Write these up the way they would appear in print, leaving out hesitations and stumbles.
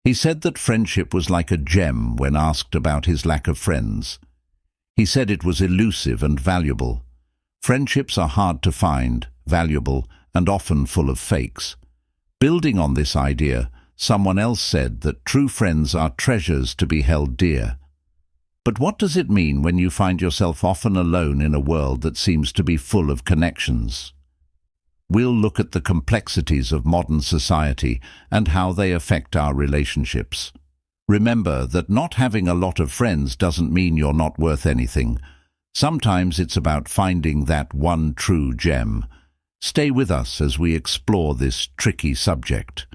He said that friendship was like a gem when asked about his lack of friends. He said it was elusive and valuable. Friendships are hard to find, valuable, and often full of fakes. Building on this idea, someone else said that true friends are treasures to be held dear. But what does it mean when you find yourself often alone in a world that seems to be full of connections? We'll look at the complexities of modern society and how they affect our relationships. Remember that not having a lot of friends doesn't mean you're not worth anything. Sometimes it's about finding that one true gem. Stay with us as we explore this tricky subject.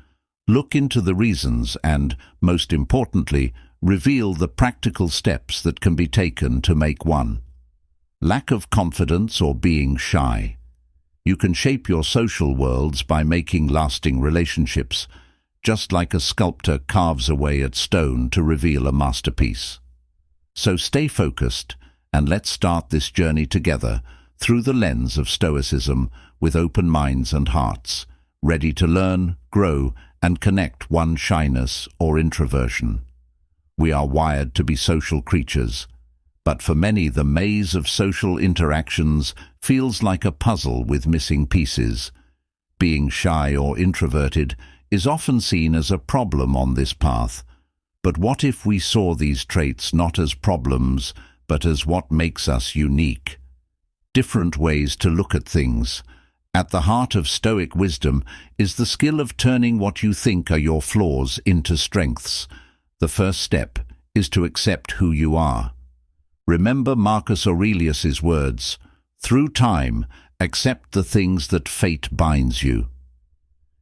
Look into the reasons and, most importantly, reveal the practical steps that can be taken to make one. Lack of confidence or being shy. You can shape your social worlds by making lasting relationships, just like a sculptor carves away at stone to reveal a masterpiece. So stay focused, and let's start this journey together through the lens of Stoicism with open minds and hearts, ready to learn, grow, and connect one shyness or introversion. We are wired to be social creatures, but for many the maze of social interactions feels like a puzzle with missing pieces. Being shy or introverted is often seen as a problem on this path. But what if we saw these traits not as problems, but as what makes us unique? Different ways to look at things. At the heart of Stoic wisdom is the skill of turning what you think are your flaws into strengths. The first step is to accept who you are. Remember Marcus Aurelius's words, "Through time, accept the things that fate binds you."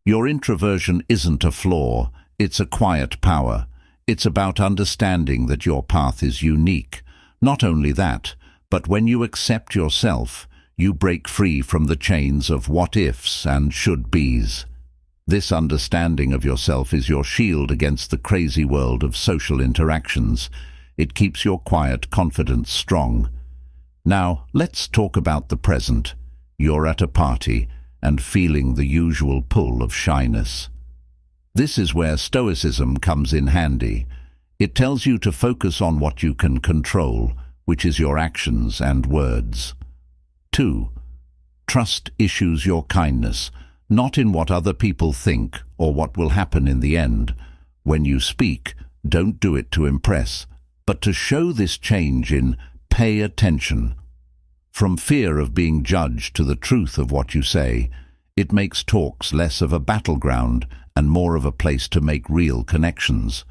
Your introversion isn't a flaw, it's a quiet power. It's about understanding that your path is unique. Not only that, but when you accept yourself, you break free from the chains of what-ifs and should-bes. This understanding of yourself is your shield against the crazy world of social interactions. It keeps your quiet confidence strong. Now, let's talk about the present. You're at a party and feeling the usual pull of shyness. This is where Stoicism comes in handy. It tells you to focus on what you can control, which is your actions and words. 2. Trust issues your kindness, not in what other people think or what will happen in the end. When you speak, don't do it to impress, but to show this change in pay attention. From fear of being judged to the truth of what you say, it makes talks less of a battleground and more of a place to make real connections.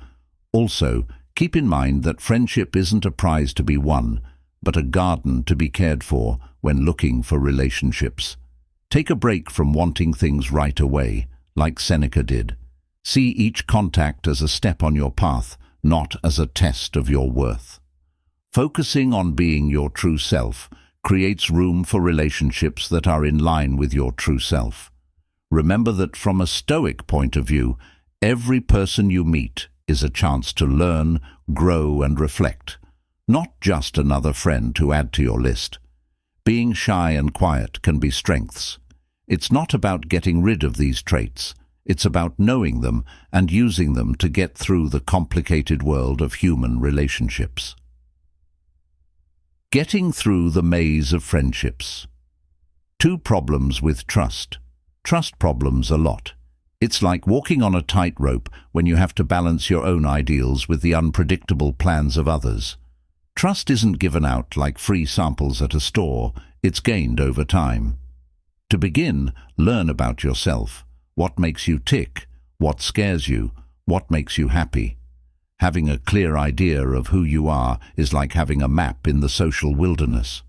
Also, keep in mind that friendship isn't a prize to be won, but a garden to be cared for when looking for relationships. Take a break from wanting things right away, like Seneca did. See each contact as a step on your path, not as a test of your worth. Focusing on being your true self creates room for relationships that are in line with your true self. Remember that from a Stoic point of view, every person you meet is a chance to learn, grow, and reflect, not just another friend to add to your list. Being shy and quiet can be strengths. It's not about getting rid of these traits. It's about knowing them and using them to get through the complicated world of human relationships. Getting through the maze of friendships. 2 problems with trust. Trust problems a lot. It's like walking on a tightrope when you have to balance your own ideals with the unpredictable plans of others. Trust isn't given out like free samples at a store, it's gained over time. To begin, learn about yourself. What makes you tick? What scares you? What makes you happy? Having a clear idea of who you are is like having a map in the social wilderness.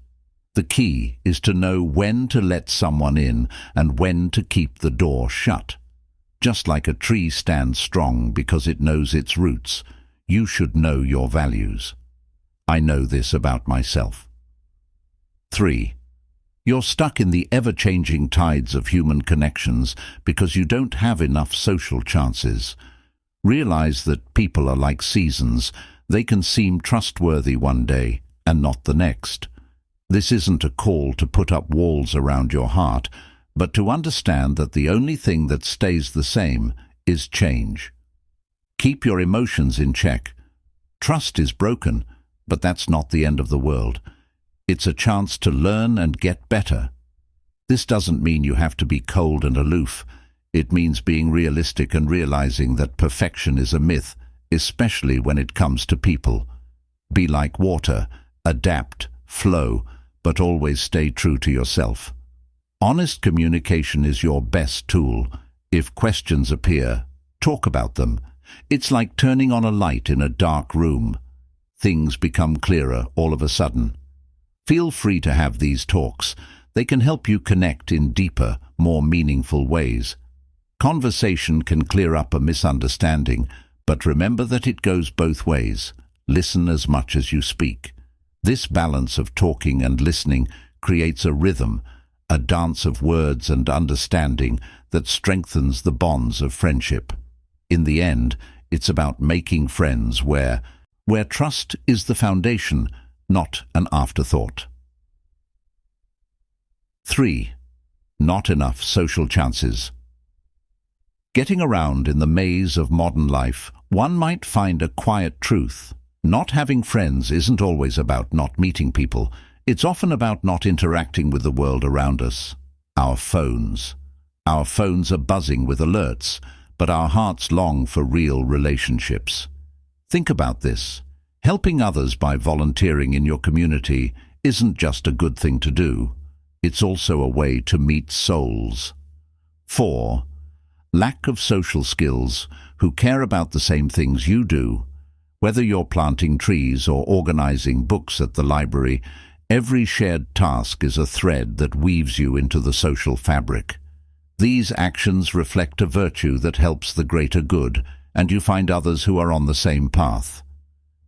The key is to know when to let someone in and when to keep the door shut. Just like a tree stands strong because it knows its roots, you should know your values. I know this about myself. 3. You're stuck in the ever-changing tides of human connections because you don't have enough social chances. Realize that people are like seasons. They can seem trustworthy one day and not the next. This isn't a call to put up walls around your heart, but to understand that the only thing that stays the same is change. Keep your emotions in check. Trust is broken, but that's not the end of the world. It's a chance to learn and get better. This doesn't mean you have to be cold and aloof. It means being realistic and realizing that perfection is a myth, especially when it comes to people. Be like water, adapt, flow, but always stay true to yourself. Honest communication is your best tool. If questions appear, talk about them. It's like turning on a light in a dark room. Things become clearer all of a sudden. Feel free to have these talks. They can help you connect in deeper, more meaningful ways. Conversation can clear up a misunderstanding, but remember that it goes both ways. Listen as much as you speak. This balance of talking and listening creates a rhythm, a dance of words and understanding that strengthens the bonds of friendship. In the end, it's about making friends where trust is the foundation, not an afterthought. 3. Not enough social chances. Getting around in the maze of modern life, one might find a quiet truth. Not having friends isn't always about not meeting people. It's often about not interacting with the world around us. Our phones. Our phones are buzzing with alerts, but our hearts long for real relationships. Think about this. Helping others by volunteering in your community isn't just a good thing to do. It's also a way to meet souls. 4. Lack of social skills who care about the same things you do. Whether you're planting trees or organizing books at the library, every shared task is a thread that weaves you into the social fabric. These actions reflect a virtue that helps the greater good, and you find others who are on the same path.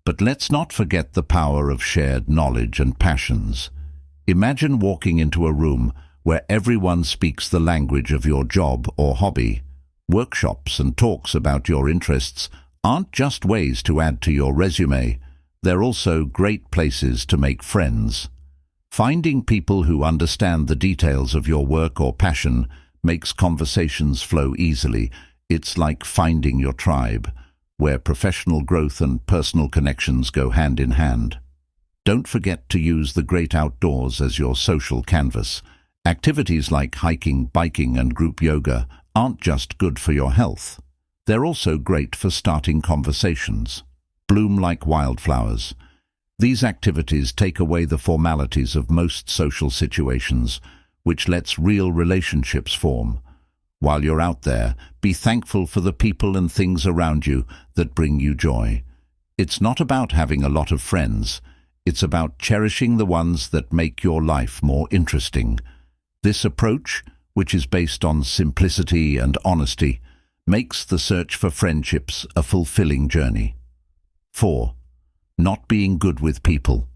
But let's not forget the power of shared knowledge and passions. Imagine walking into a room where everyone speaks the language of your job or hobby. Workshops and talks about your interests aren't just ways to add to your resume, they're also great places to make friends. Finding people who understand the details of your work or passion makes conversations flow easily. It's like finding your tribe, where professional growth and personal connections go hand in hand. Don't forget to use the great outdoors as your social canvas. Activities like hiking, biking, and group yoga aren't just good for your health. They're also great for starting conversations. Bloom like wildflowers. These activities take away the formalities of most social situations, which lets real relationships form. While you're out there, be thankful for the people and things around you that bring you joy. It's not about having a lot of friends. It's about cherishing the ones that make your life more interesting. This approach, which is based on simplicity and honesty, makes the search for friendships a fulfilling journey. 4. Not being good with people.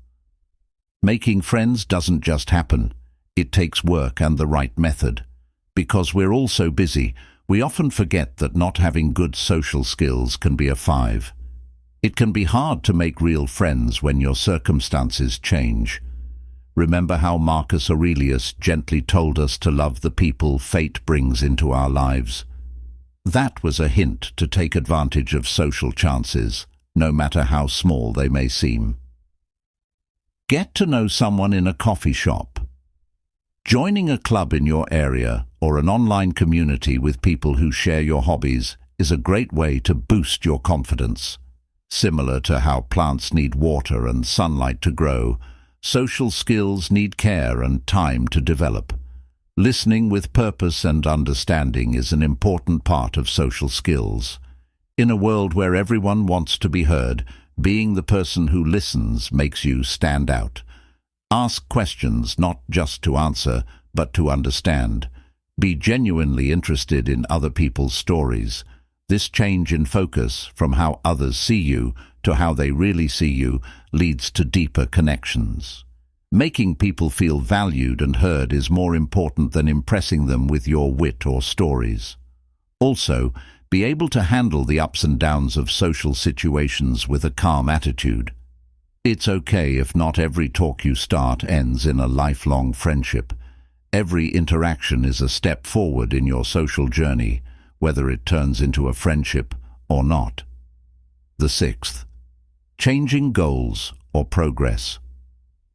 Making friends doesn't just happen. It takes work and the right method. Because we're all so busy, we often forget that not having good social skills can be a 5. It can be hard to make real friends when your circumstances change. Remember how Marcus Aurelius gently told us to love the people fate brings into our lives? That was a hint to take advantage of social chances, no matter how small they may seem. Get to know someone in a coffee shop. Joining a club in your area or an online community with people who share your hobbies is a great way to boost your confidence. Similar to how plants need water and sunlight to grow, social skills need care and time to develop. Listening with purpose and understanding is an important part of social skills. In a world where everyone wants to be heard, being the person who listens makes you stand out. Ask questions not just to answer, but to understand. Be genuinely interested in other people's stories. This change in focus from how others see you to how they really see you leads to deeper connections. Making people feel valued and heard is more important than impressing them with your wit or stories. Also, be able to handle the ups and downs of social situations with a calm attitude. It's okay if not every talk you start ends in a lifelong friendship. Every interaction is a step forward in your social journey, whether it turns into a friendship or not. the sixth. Changing goals or progress.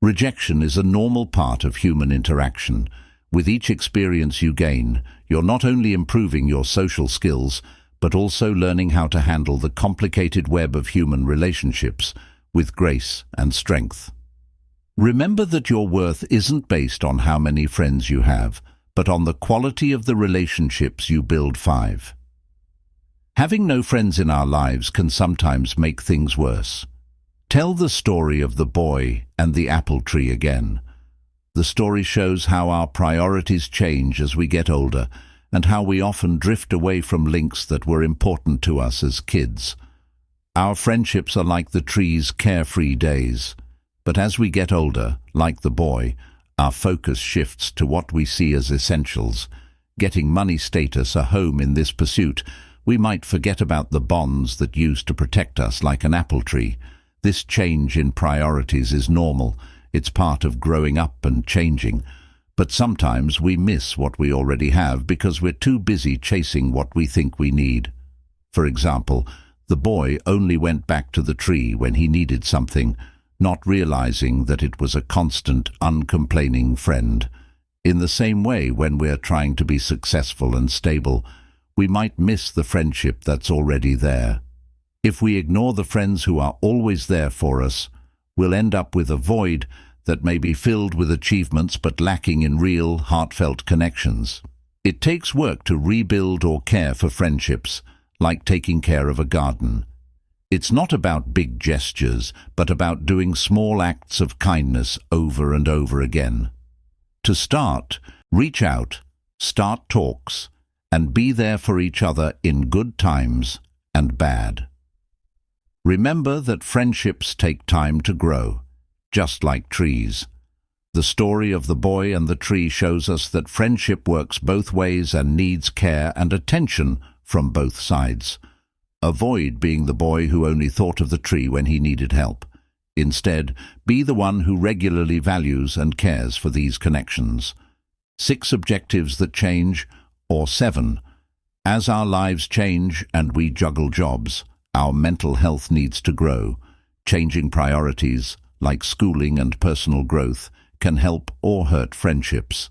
Rejection is a normal part of human interaction. With each experience you gain, you're not only improving your social skills, but also learning how to handle the complicated web of human relationships with grace and strength. Remember that your worth isn't based on how many friends you have, but on the quality of the relationships you build. 5. Having no friends in our lives can sometimes make things worse. Tell the story of the boy and the apple tree again. The story shows how our priorities change as we get older, and how we often drift away from links that were important to us as kids. Our friendships are like the tree's carefree days, but as we get older, like the boy, our focus shifts to what we see as essentials. Getting money, status, a home in this pursuit, we might forget about the bonds that used to protect us like an apple tree. This change in priorities is normal. It's part of growing up and changing. But sometimes we miss what we already have because we're too busy chasing what we think we need. For example, the boy only went back to the tree when he needed something, not realizing that it was a constant, uncomplaining friend. In the same way, when we're trying to be successful and stable, we might miss the friendship that's already there. If we ignore the friends who are always there for us, we'll end up with a void that may be filled with achievements but lacking in real, heartfelt connections. It takes work to rebuild or care for friendships, like taking care of a garden. It's not about big gestures, but about doing small acts of kindness over and over again. To start, reach out, start talks, and be there for each other in good times and bad. Remember that friendships take time to grow, just like trees. The story of the boy and the tree shows us that friendship works both ways and needs care and attention from both sides. Avoid being the boy who only thought of the tree when he needed help. Instead, be the one who regularly values and cares for these connections. 6 objectives that change, or 7. As our lives change and we juggle jobs, our mental health needs to grow. Changing priorities, like schooling and personal growth, can help or hurt friendships.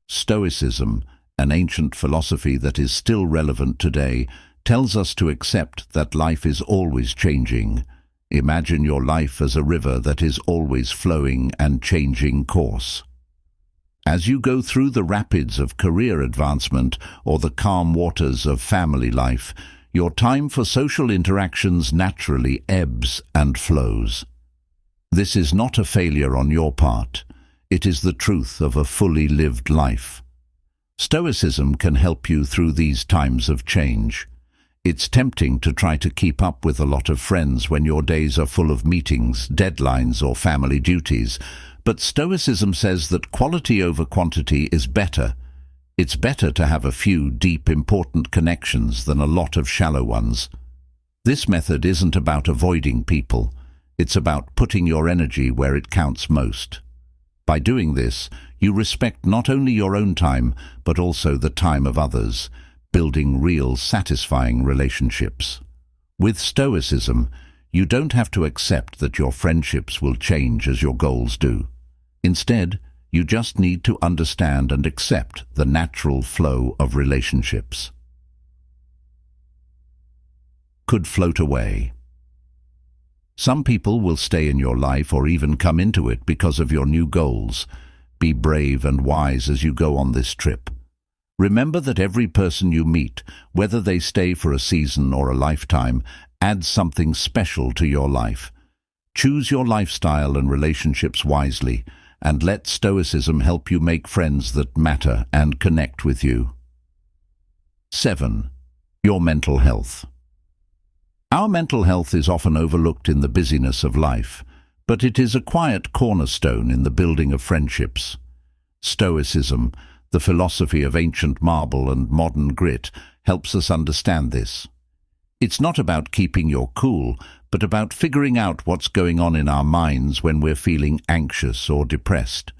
Stoicism, an ancient philosophy that is still relevant today, tells us to accept that life is always changing. Imagine your life as a river that is always flowing and changing course. As you go through the rapids of career advancement or the calm waters of family life, your time for social interactions naturally ebbs and flows. This is not a failure on your part. It is the truth of a fully lived life. Stoicism can help you through these times of change. It's tempting to try to keep up with a lot of friends when your days are full of meetings, deadlines, or family duties, but Stoicism says that quality over quantity is better. It's better to have a few deep, important connections than a lot of shallow ones. This method isn't about avoiding people. It's about putting your energy where it counts most. By doing this, you respect not only your own time, but also the time of others, building real, satisfying relationships. With Stoicism, you don't have to accept that your friendships will change as your goals do. Instead, you just need to understand and accept the natural flow of relationships. Could float away. Some people will stay in your life or even come into it because of your new goals. Be brave and wise as you go on this trip. Remember that every person you meet, whether they stay for a season or a lifetime, adds something special to your life. Choose your lifestyle and relationships wisely, and let Stoicism help you make friends that matter and connect with you. 7. Your mental health. Our mental health is often overlooked in the busyness of life, but it is a quiet cornerstone in the building of friendships. Stoicism, the philosophy of ancient marble and modern grit, helps us understand this. It's not about keeping your cool, but about figuring out what's going on in our minds when we're feeling anxious or depressed.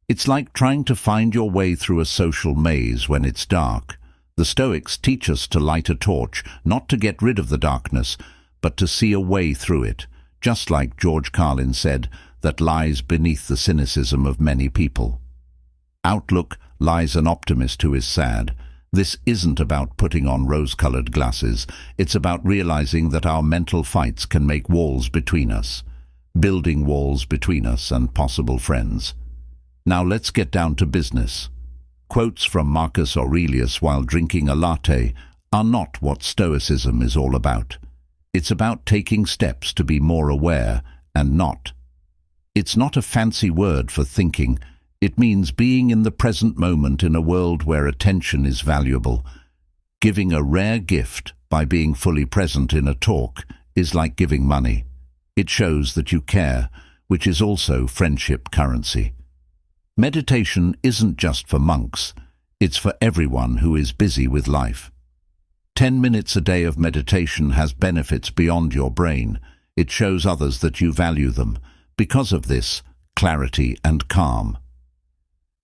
It's like trying to find your way through a social maze when it's dark. The Stoics teach us to light a torch, not to get rid of the darkness, but to see a way through it, just like George Carlin said, that lies beneath the cynicism of many people. Outlook lies an optimist who is sad. This isn't about putting on rose-colored glasses. It's about realizing that our mental fights can make walls between us, building walls between us and possible friends. Now let's get down to business. Quotes from Marcus Aurelius while drinking a latte are not what Stoicism is all about. It's about taking steps to be more aware and not. It's not a fancy word for thinking. It means being in the present moment in a world where attention is valuable. Giving a rare gift by being fully present in a talk is like giving money. It shows that you care, which is also friendship currency. Meditation isn't just for monks. It's for everyone who is busy with life. 10 minutes a day of meditation has benefits beyond your brain. It shows others that you value them. Because of this, clarity and calm.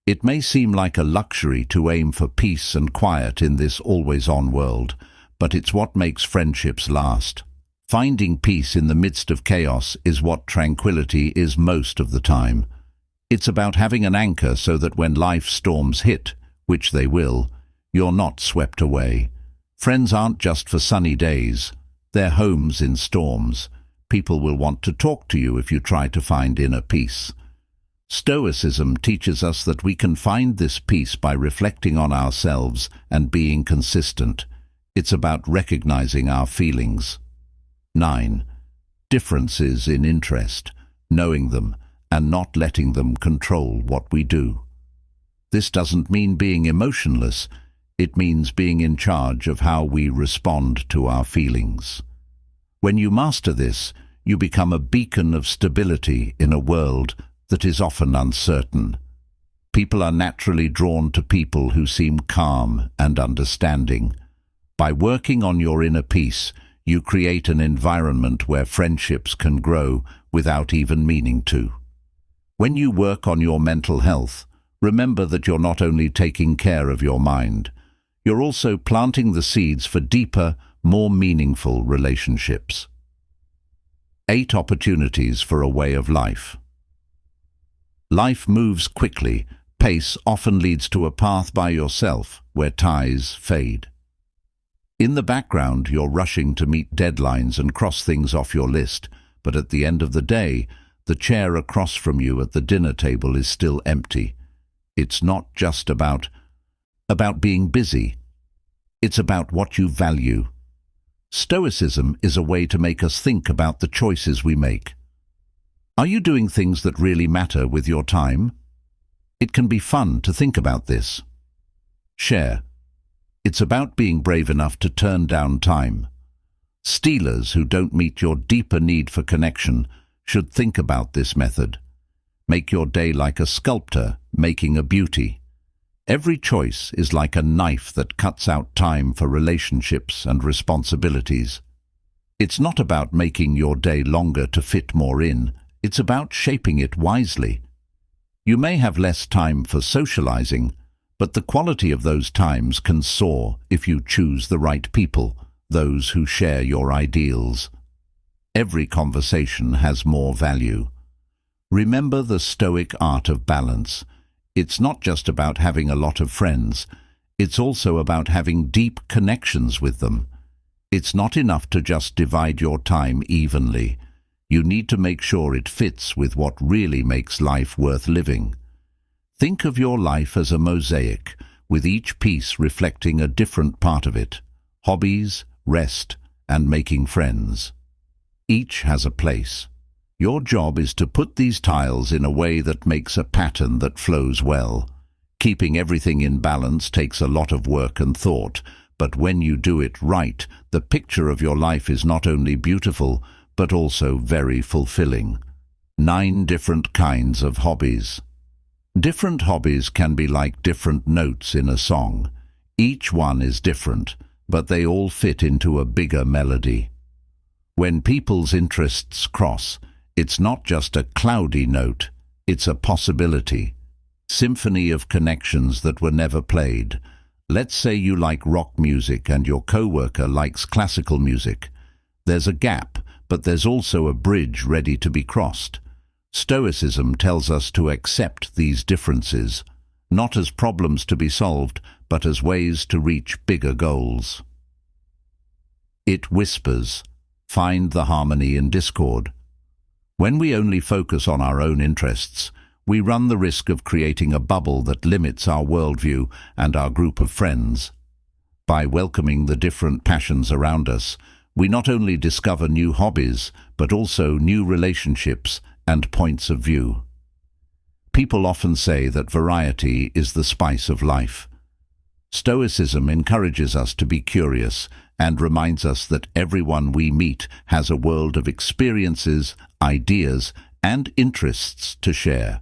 It may seem like a luxury to aim for peace and quiet in this always-on world, but it's what makes friendships last. Finding peace in the midst of chaos is what tranquility is most of the time. It's about having an anchor so that when life storms hit, which they will, you're not swept away. Friends aren't just for sunny days. They're homes in storms. People will want to talk to you if you try to find inner peace. Stoicism teaches us that we can find this peace by reflecting on ourselves and being consistent. It's about recognizing our feelings. 9. Differences in interest, knowing them, and not letting them control what we do. This doesn't mean being emotionless. It means being in charge of how we respond to our feelings. When you master this, you become a beacon of stability in a world that is often uncertain. People are naturally drawn to people who seem calm and understanding. By working on your inner peace, you create an environment where friendships can grow without even meaning to. When you work on your mental health, remember that you're not only taking care of your mind, you're also planting the seeds for deeper, more meaningful relationships. 8 opportunities for a way of life. Life moves quickly. Pace often leads to a path by yourself where ties fade. In the background, you're rushing to meet deadlines and cross things off your list, but at the end of the day, the chair across from you at the dinner table is still empty. It's not just about being busy. It's about what you value. Stoicism is a way to make us think about the choices we make. Are you doing things that really matter with your time? It can be fun to think about this. Share. It's about being brave enough to turn down time. Stealers who don't meet your deeper need for connection should think about this method. Make your day like a sculptor making a beauty. Every choice is like a knife that cuts out time for relationships and responsibilities. It's not about making your day longer to fit more in. It's about shaping it wisely. You may have less time for socializing, but the quality of those times can soar if you choose the right people, those who share your ideals. Every conversation has more value. Remember the Stoic art of balance. It's not just about having a lot of friends. It's also about having deep connections with them. It's not enough to just divide your time evenly. You need to make sure it fits with what really makes life worth living. Think of your life as a mosaic, with each piece reflecting a different part of it: hobbies, rest, and making friends. Each has a place. Your job is to put these tiles in a way that makes a pattern that flows well. Keeping everything in balance takes a lot of work and thought, but when you do it right, the picture of your life is not only beautiful, but also very fulfilling. 9 different kinds of hobbies. Different hobbies can be like different notes in a song. Each one is different, but they all fit into a bigger melody. When people's interests cross, it's not just a cloudy note, it's a possibility. Symphony of connections that were never played. Let's say you like rock music and your coworker likes classical music. There's a gap, but there's also a bridge ready to be crossed. Stoicism tells us to accept these differences, not as problems to be solved, but as ways to reach bigger goals. It whispers, find the harmony in discord. When we only focus on our own interests, we run the risk of creating a bubble that limits our worldview and our group of friends. By welcoming the different passions around us, we not only discover new hobbies, but also new relationships and points of view. People often say that variety is the spice of life. Stoicism encourages us to be curious and reminds us that everyone we meet has a world of experiences, ideas, and interests to share.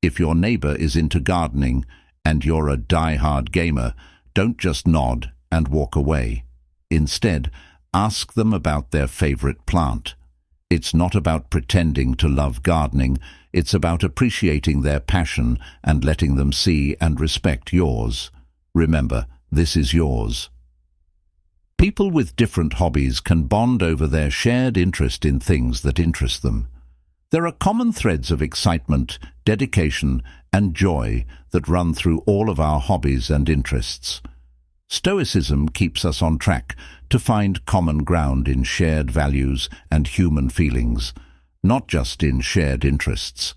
If your neighbor is into gardening and you're a die-hard gamer, don't just nod and walk away. Instead, ask them about their favorite plant. It's not about pretending to love gardening, it's about appreciating their passion and letting them see and respect yours. Remember, this is yours. People with different hobbies can bond over their shared interest in things that interest them. There are common threads of excitement, dedication, and joy that run through all of our hobbies and interests. Stoicism keeps us on track to find common ground in shared values and human feelings, not just in shared interests.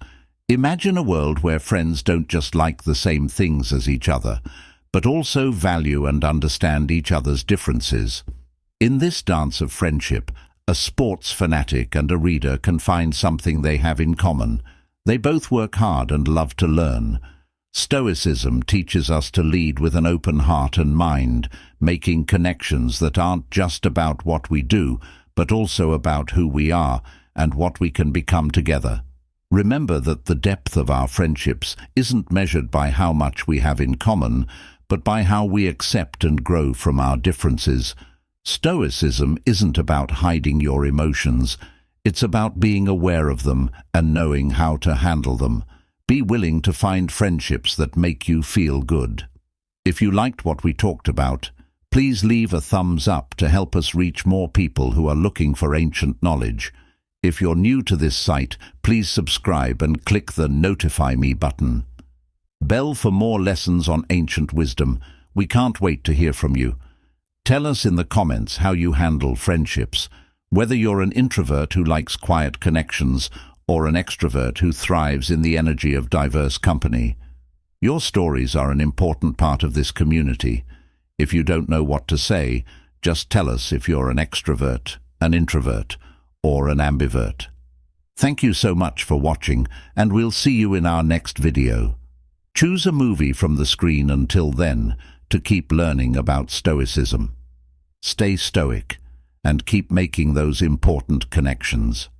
Imagine a world where friends don't just like the same things as each other, but also value and understand each other's differences. In this dance of friendship, a sports fanatic and a reader can find something they have in common. They both work hard and love to learn. Stoicism teaches us to lead with an open heart and mind, making connections that aren't just about what we do, but also about who we are and what we can become together. Remember that the depth of our friendships isn't measured by how much we have in common, but by how we accept and grow from our differences. Stoicism isn't about hiding your emotions. It's about being aware of them and knowing how to handle them. Be willing to find friendships that make you feel good. If you liked what we talked about, please leave a thumbs up to help us reach more people who are looking for ancient knowledge. If you're new to this site, please subscribe and click the Notify Me button. Bell for more lessons on ancient wisdom. We can't wait to hear from you. Tell us in the comments how you handle friendships, whether you're an introvert who likes quiet connections or an extrovert who thrives in the energy of diverse company. Your stories are an important part of this community. If you don't know what to say, just tell us if you're an extrovert, an introvert, or an ambivert. Thank you so much for watching, and we'll see you in our next video. Choose a movie from the screen until then to keep learning about Stoicism. Stay stoic and keep making those important connections.